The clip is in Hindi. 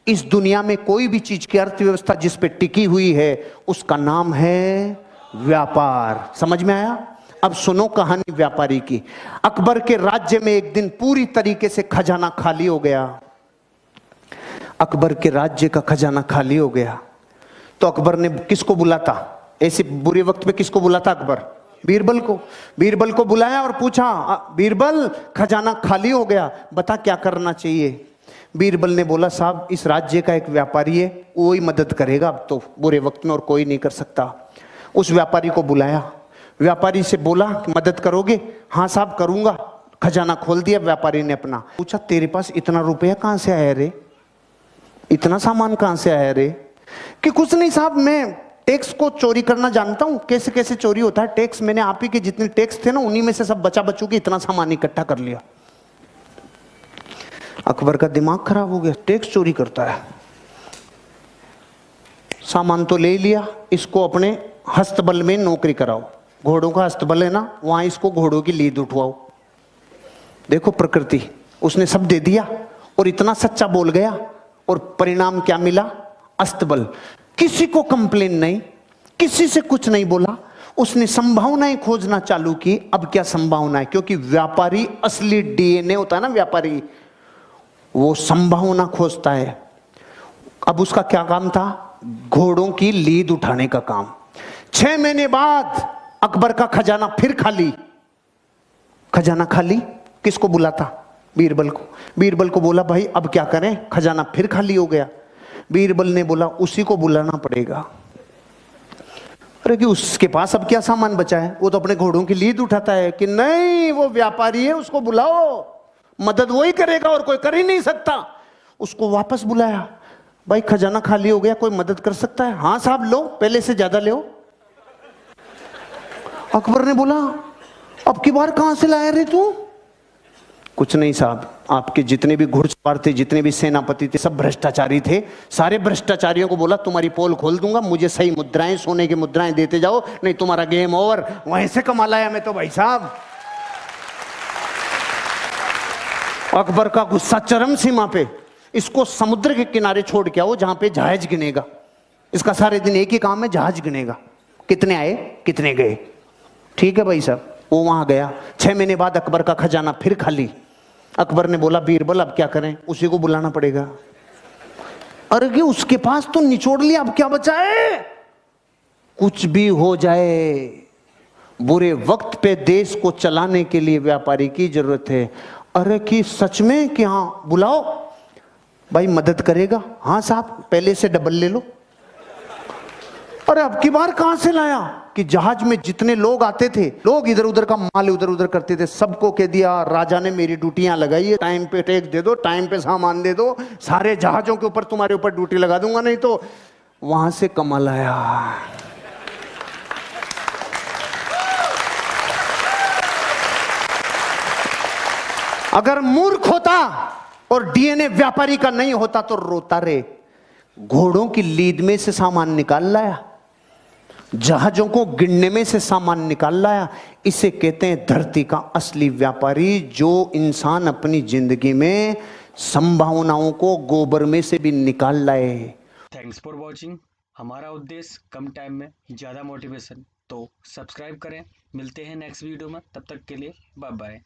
इस दुनिया में कोई भी चीज की अर्थव्यवस्था जिस पे टिकी हुई है उसका नाम है व्यापार। समझ में आया? अब सुनो कहानी व्यापारी की। अकबर के राज्य में एक दिन पूरी तरीके से खजाना खाली हो गया। अकबर के राज्य का खजाना खाली हो गया तो अकबर ने किसको बुलाता? ऐसे बुरे वक्त में किसको बुलाता अकबर? बीरबल को। बीरबल को बुलाया और पूछा, बीरबल खजाना खाली हो गया, बता क्या करना चाहिए? बीरबल ने बोला, साहब इस राज्य का एक व्यापारी है, वो ही मदद करेगा अब तो बुरे वक्त में, और कोई नहीं कर सकता। उस व्यापारी को बुलाया। व्यापारी से बोला, मदद करोगे? हाँ साहब करूंगा। खजाना खोल दिया व्यापारी ने अपना। पूछा, तेरे पास इतना रुपया कहां से आया रे? इतना सामान कहां से आया रे? कि कुछ नहीं साहब, मैं टैक्स को चोरी करना जानता हूं, कैसे कैसे चोरी होता है टैक्स। मैंने आप ही के जितने टैक्स थे ना, उन्हीं में से सब बचा बचू के इतना सामान इकट्ठा कर लिया। अकबर का दिमाग खराब हो गया, टैक्स चोरी करता है। सामान तो ले लिया, इसको अपने हस्तबल में नौकरी कराओ। घोड़ों का हस्तबल है ना, वहां इसको घोड़ों की लीद उठवाओ। देखो प्रकृति, उसने सब दे दिया और इतना सच्चा बोल गया, और परिणाम क्या मिला? अस्तबल। किसी को कंप्लेन नहीं, किसी से कुछ नहीं बोला, उसने संभावनाएं खोजना चालू की। अब क्या संभावना है? क्योंकि व्यापारी असली डीएनए होता है ना, व्यापारी वो संभावना खोजता है। अब उसका क्या काम था? घोड़ों की लीद उठाने का काम। 6 महीने बाद अकबर का खजाना फिर खाली। खजाना खाली, किसको बुलाता? बीरबल को। बीरबल को बोला, भाई अब क्या करें, खजाना फिर खाली हो गया। बीरबल ने बोला, उसी को बुलाना पड़ेगा। अरे कि उसके पास अब क्या सामान बचा है? वो तो अपने घोड़ों की लीद उठाता है। कि नहीं, वो व्यापारी है, उसको बुलाओ, मदद वही करेगा और कोई कर ही नहीं सकता। उसको वापस बुलाया। भाई खजाना खाली हो गया, कोई मदद कर सकता है? हाँ साहब, लो, पहले से ज्यादा लो। अकबर ने बोला, अब की बार कहां से लाया रे तू? कुछ नहीं साहब, आपके जितने भी घुड़सवार थे, जितने भी सेनापति थे, सब भ्रष्टाचारी थे। सारे भ्रष्टाचारियों को बोला, तुम्हारी पोल खोल दूंगा, मुझे सही मुद्राएं, सोने की मुद्राएं देते जाओ, नहीं तुम्हारा गेम ओवर। वहीं से कमा लाया मैं तो भाई साहब। अकबर का गुस्सा चरम सीमा पे। इसको समुद्र के किनारे छोड़ के आओ, जहां पे जहाज गिनेगा। इसका सारे दिन एक ही काम है, जहाज गिनेगा, कितने आए कितने गए। ठीक है भाई साहब। वो वहां गया। 6 महीने बाद अकबर का खजाना फिर खाली। अकबर ने बोला, बीरबल अब क्या करें? उसी को बुलाना पड़ेगा। अरे कि उसके पास तो निचोड़ लिया, अब क्या बचा है? कुछ भी हो जाए, बुरे वक्त पे देश को चलाने के लिए व्यापारी की जरूरत है। अरे कि सच में? कि हाँ, बुलाओ। भाई मदद करेगा? हाँ साहब, पहले से डबल ले लो। अरे अब की बार कहां से लाया? कि जहाज में जितने लोग आते थे, लोग इधर उधर का माल उधर उधर करते थे, सबको कह दिया, राजा ने मेरी ड्यूटियां लगाई है, टाइम पे टैक्स दे दो, टाइम पे सामान दे दो, सारे जहाजों के ऊपर तुम्हारे ऊपर ड्यूटी लगा दूंगा, नहीं तो। वहां से कमाल आया। अगर मूर्ख होता और डीएनए व्यापारी का नहीं होता तो रोता रे। घोड़ों की लीद में से सामान निकाल लाया, जहाजों को गिनने में से सामान निकाल लाया। इसे कहते हैं धरती का असली व्यापारी, जो इंसान अपनी जिंदगी में संभावनाओं को गोबर में से भी निकाल लाए। Thanks for watching. हमारा उद्देश्य कम टाइम में ज़्यादा मोटिवेशन, तो सब्सक्राइब करें। मिलते हैं नेक्स्ट वीडियो में, तब तक के लिए बाय बाय।